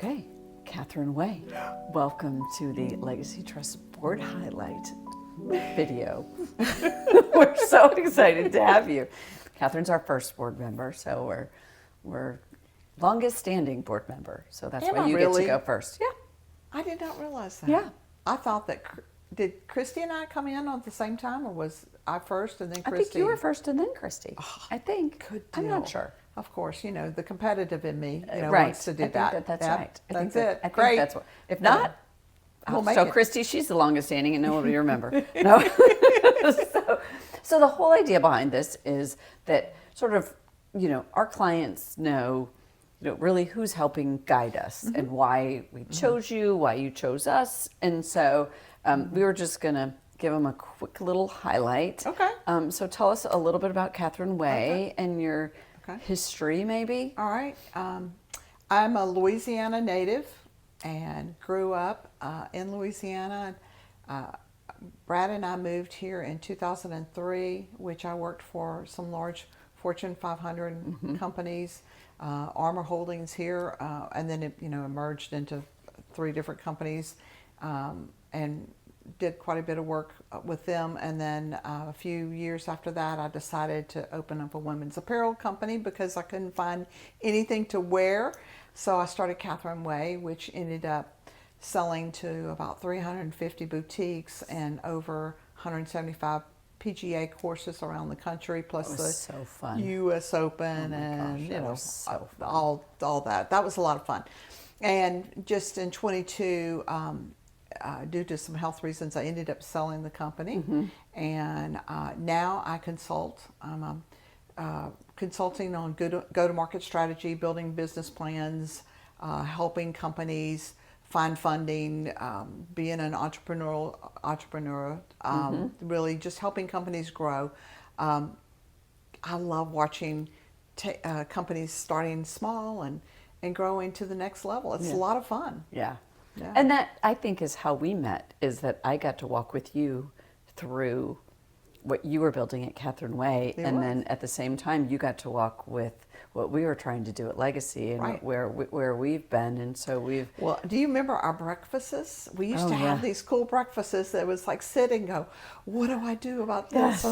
Okay, Katherine Way, welcome to the Legacy Trust Board Highlight video. We're so excited to have you. Katherine's our first board member, so we're longest standing board member, so that's why you get to go first. Yeah. I did not realize that. Yeah. I thought that, did Christy and I come in at the same time, or was I first and then Christy? I think you were first and then Christy. I think. Good deal. I'm not sure. Of course, the competitive in me, Right. wants to do I think that. that's Yep, right. That's it. I think Great. that's what. If not, We'll make so it. Christy, she's the longest standing, and nobody remember. No. So the whole idea behind this is that sort of, our clients know, really who's helping guide us and why we chose you, why you chose us, and so we were just gonna give them a quick little highlight. Okay. So tell us a little bit about Katherine Way and your history, maybe. All right. I'm a Louisiana native and grew up in Louisiana. Brad and I moved here in 2003, which I worked for some large Fortune 500 companies, Armor Holdings here, and then it emerged into 3 different companies, and did quite a bit of work with them. And then a few years after that, I decided to open up a women's apparel company because I couldn't find anything to wear. So I started Katherine Way, which ended up selling to about 350 boutiques and over 175 PGA courses around the country, plus the so fun. U.S. Open and so fun. all that. That was a lot of fun. And just in 22, due to some health reasons, I ended up selling the company, and now I consult. I'm consulting on go-to-market strategy, building business plans, helping companies find funding, being an entrepreneur, really just helping companies grow. I love watching companies starting small and growing to the next level. It's a lot of fun. Yeah. Yeah. And that, I think, is how we met, is that I got to walk with you through what you were building at Katherine Way, and then at the same time you got to walk with what we were trying to do at Legacy and where we've been, and so we've... Well, do you remember our breakfasts? We used to have these cool breakfasts that was like sit and go, what do I do about this?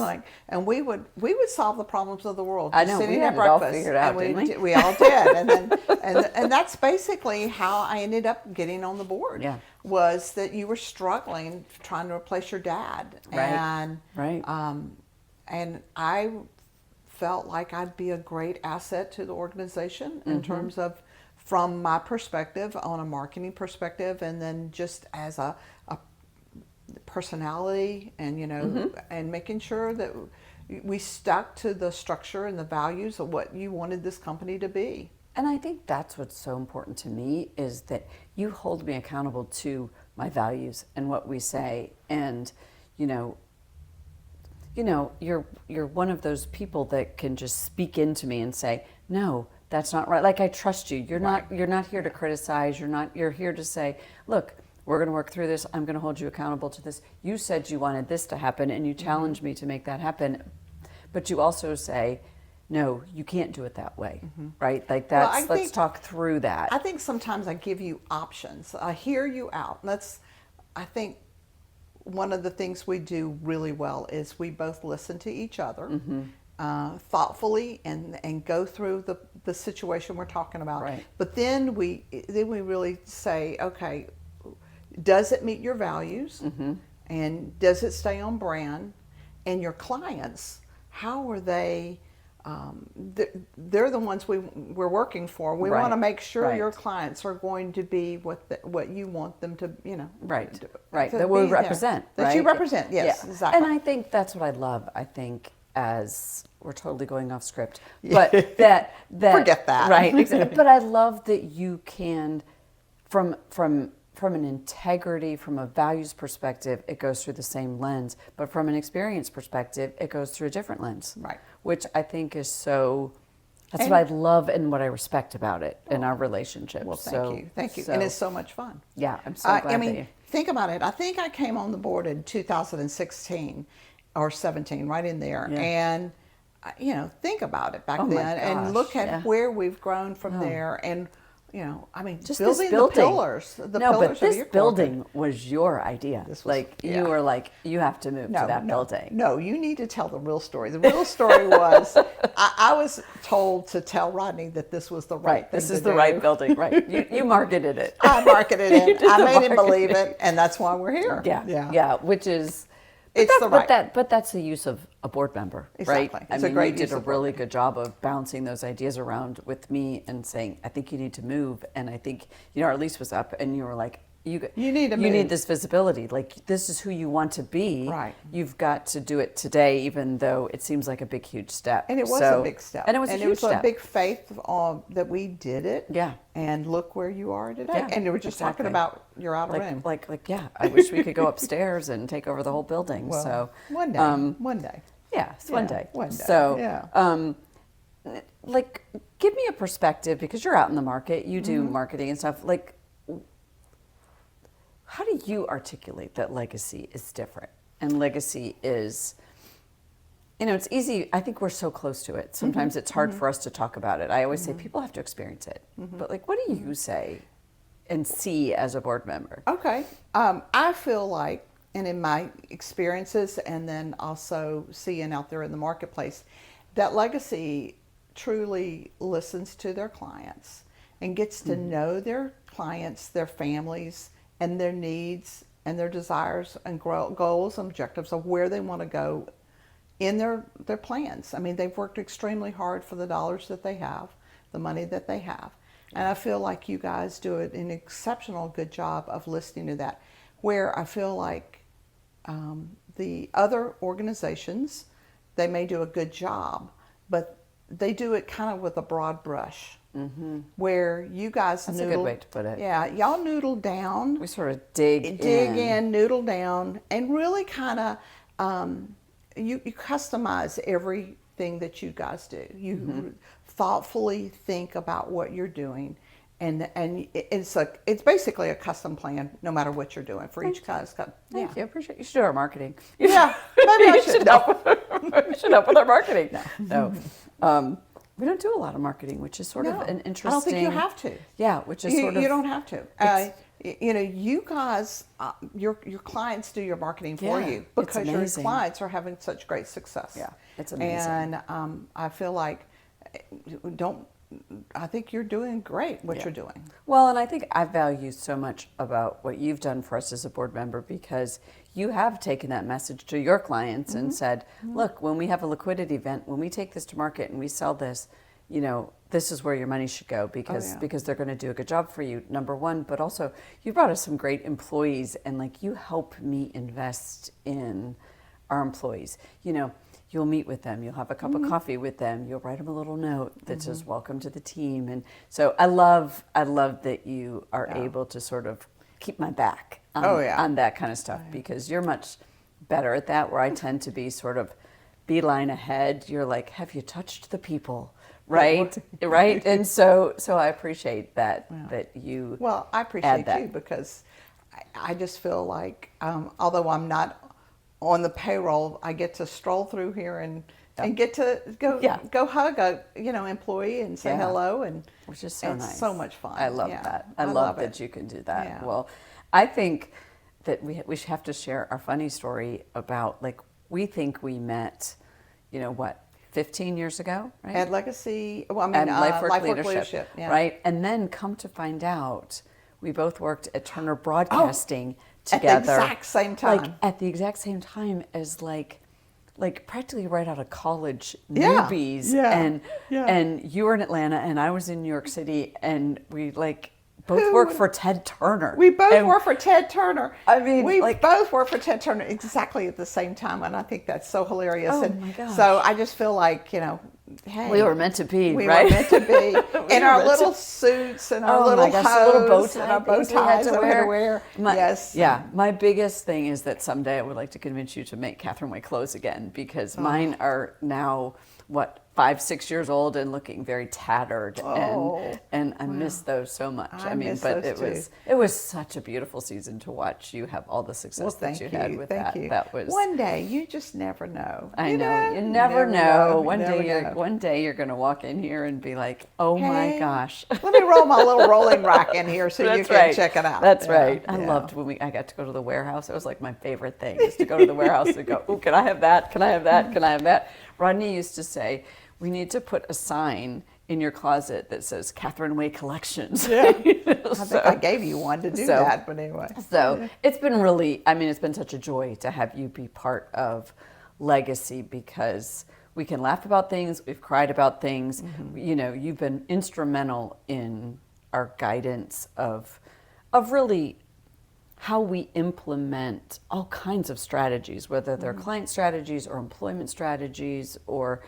And we would solve the problems of the world. I know, sitting we at had it all breakfast. figured out, And didn't we? We all did. And then and that's basically how I ended up getting on the board. Yeah. Was that you were struggling trying to replace your dad. Right. And I felt like I'd be a great asset to the organization in terms of, from my perspective, on a marketing perspective, and then just as a personality, and and making sure that we stuck to the structure and the values of what you wanted this company to be. And I think that's what's so important to me, is that you hold me accountable to my values and what we say, and you're one of those people that can just speak into me and say, no, that's not right. Like, I trust you. You're not here to criticize. You're here to say, look, we're going to work through this. I'm going to hold you accountable to this. You said you wanted this to happen, and you challenged me to make that happen. But you also say, no, you can't do it that way, right? Like, let's talk through that. I think sometimes I give you options. I hear you out. I think one of the things we do really well is we both listen to each other thoughtfully and go through the situation we're talking about. Right. But then we really say, okay, does it meet your values? And does it stay on brand? And your clients, how are they? They're the ones we're working for. We want to make sure your clients are going to be what you want them to, that we represent. That you represent, yes, exactly. And I think that's what I love. I think, as we're totally going off script, but that forget that, right? Exactly. But I love that you can, from an integrity, from a values perspective, it goes through the same lens, but from an experience perspective, it goes through a different lens. Right. Which I think is that's what I love and what I respect about it in our relationship. Well, thank you. And it's so much fun. Yeah, I'm so glad that you... Think about it. I think I came on the board in 2016 or 17, right in there. Yeah. And, think about it back then, and look at where we've grown from there. And I mean, Just building this building. the pillars. The no, pillars but this of your building was your idea. This was- Like yeah. you were like, you have to move to that building. No, you need to tell the real story. The real story was I was told to tell Rodney that this was the right thing This is to the do. right building. Right. You marketed it. I marketed You it. did I the made him believe marketing. it, and that's why we're here. Yeah. Which is, It's the right. But that's the use of a board member, Exactly. right? It's a great you use did a of board really member. good job of bouncing those ideas around with me and saying, I think you need to move. And I think, our lease was up, and you were like, you need to you move. need this visibility. Like, this is who you want to be. Right. You've got to do it today, even though it seems like a big, huge step. And it was a big step. And it was a huge step. a big faith that we did it. Yeah. And look where you are today. Yeah, and you were just talking exactly. about your outer rim. Yeah, I wish we could go upstairs and take over the whole building. Well, So one day. One day. yeah, it's one day. One day. So, yeah. give me a perspective, because you're out in the market, you do Mm-hmm. marketing and stuff. Like, how do you articulate that legacy is different? And legacy is, it's easy. I think we're so close to it. Sometimes Mm-hmm. it's hard for us to talk about it. I always say people have to experience it. Mm-hmm. But what do you say and see as a board member? Okay. I feel like, and in my experiences, and then also seeing out there in the marketplace, that legacy truly listens to their clients and gets to know their clients, their families, and their needs and their desires and goals and objectives of where they want to go in their plans. I mean, they've worked extremely hard for the dollars that they have, the money that they have. And I feel like you guys do an exceptional good job of listening to that, where I feel like the other organizations, they may do a good job, but they do it kind of with a broad brush. Mm-hmm. Where you guys That's a good way to put it. Yeah, y'all noodle down. We sort of dig in, noodle down, and really kind of you customize everything that you guys do. You thoughtfully think about what you're doing, and it's basically a custom plan, no matter what you're doing for each guy's. Thank you. I appreciate. You should do our marketing. Yeah, maybe I You should. should help with our marketing. No. We don't do a lot of marketing, which is sort of an interesting. I don't think you have to. Yeah, which is sort of. You don't have to. You guys, your clients do your marketing for you because your clients are having such great success. Yeah, it's amazing. And I feel like I think you're doing great what you're doing. Well, and I think I value so much about what you've done for us as a board member, because you have taken that message to your clients and said, look, when we have a liquidity event, when we take this to market and we sell this, this is where your money should go, because they're going to do a good job for you, number one. But also, you brought us some great employees, and you help me invest in our employees. You'll meet with them, you'll have a cup of coffee with them, you'll write them a little note that says welcome to the team. And so I love that you are able to sort of keep my back on that kind of stuff, because you're much better at that, where I tend to be sort of beeline ahead. You're like, have you touched the people? Right. Right. And so I appreciate that you I appreciate you, because I just feel like although I'm not on the payroll, I get to stroll through here and get to go hug a employee and say hello, and which is so nice. So much fun. I love that. I love that you can do that. Yeah. Well, I think that we should have to share our funny story about we think we met, 15 years ago, right? At Legacy, And Life Work Leadership, yeah. right? And then come to find out, we both worked at Turner Broadcasting together. At the exact same time. At the exact same time as practically right out of college Yeah, newbies. yeah, And you were in Atlanta and I was in New York City, and we both worked for Ted Turner. We both work for Ted Turner. I mean, we both work for Ted Turner exactly at the same time, and I think that's so hilarious. Oh, and my gosh. So I just feel like, hey, we were meant to be, we right? were meant to be in our little suits and our little hose and our bow ties that we had to wear. Yes. Yeah. My biggest thing is that someday I would like to convince you to make Katherine wear clothes again, because mine are now, 5, 6 years old and looking very tattered, Oh, and I miss those so much. I mean, miss but those it was such a beautiful season to watch you have all the Well, success that thank you you. had with Thank that. you. That was One day, you just never know. I know. You You never know. One never day know. one day you're going to walk in here and be like, "Oh my Hey, gosh." let me roll my little rolling rack in here so you That's can right. check it out. That's Yeah, right. I yeah. loved when I got to go to the warehouse. It was like my favorite thing is to go to the warehouse and go, "Oh, can I have that? Can I have that? Can I have that?" Rodney used to say, "We need to put a sign in your closet that says Katherine Way Collections." Yeah. I I think I gave you one to do that, but anyway. So it's been really, I mean, it's been such a joy to have you be part of Legacy because we can laugh about things, we've cried about things. You know, you've been instrumental in our guidance of really how we implement all kinds of strategies, whether they're client strategies or employment strategies or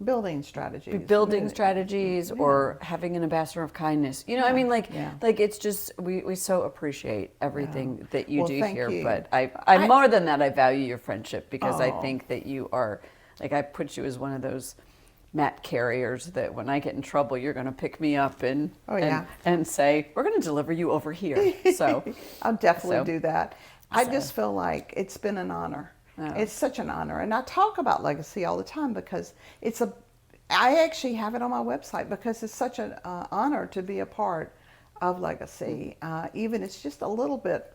Building strategies. building strategies or having an ambassador of kindness. You know, I mean, yeah. like it's just we so appreciate everything that you Well, do thank here. you. But I more than that, I value your friendship because I Oh. think that you are like I put you as one of those mat carriers that when I get in trouble, you're going to pick me up and Oh, yeah. and say we're going to deliver you over here. So I'll definitely So- do that. I so- just feel like it's been an honor. Oh. It's such an honor. And I talk about legacy all the time because I actually have it on my website because it's such an honor to be a part of legacy. Even it's just a little bit,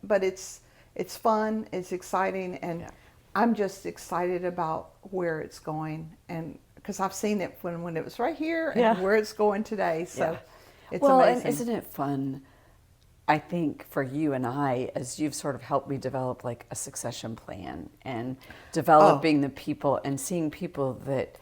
but it's fun, it's exciting, and I'm just excited about where it's going. And because I've seen it when it was right here and Yeah. where it's going today. So it's well, amazing. and isn't it fun? I think for you and I, as you've sort of helped me develop like a succession plan and developing the people and seeing people that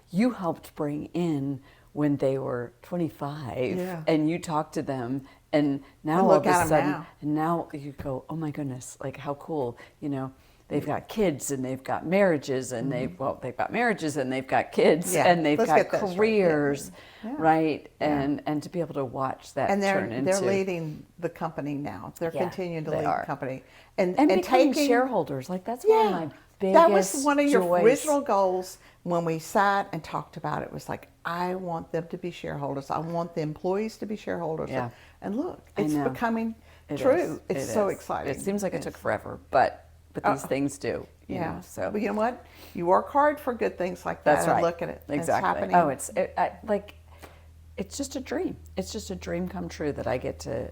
you helped bring in when they were 25 Yeah. and you talk to them and now all look of a at 'em sudden now. and now you go, oh my goodness, like how cool, you know, they've got kids and they've got marriages and they've got marriages and they've got kids Yeah, and they've let's got get that straight. Yeah, careers, yeah. right? Yeah. And to be able to watch that And turn into they're leading the company now. They're Yeah, continuing to they lead are. the company and becoming taking shareholders. Like that's one of my biggest that was one of your joys. original goals when we sat and talked about it. Was like, I want them to be shareholders. I want the employees to be shareholders. Yeah. And look, I it's know. becoming It true. is. It's It so is. exciting. It seems like it took forever, but these things do. You know, so But you know what? You work hard for good things like that. that's and right. look at it. Exactly. It's happening. Oh, it's just a dream. It's just a dream come true that I get to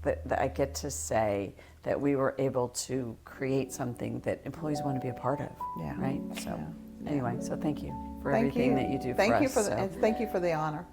that I get to say that we were able to create something that employees want to be a part of. Yeah. Right. So Yeah. anyway, so thank you for Thank everything you. that you do Thank for you us. for so. and thank you for the honor.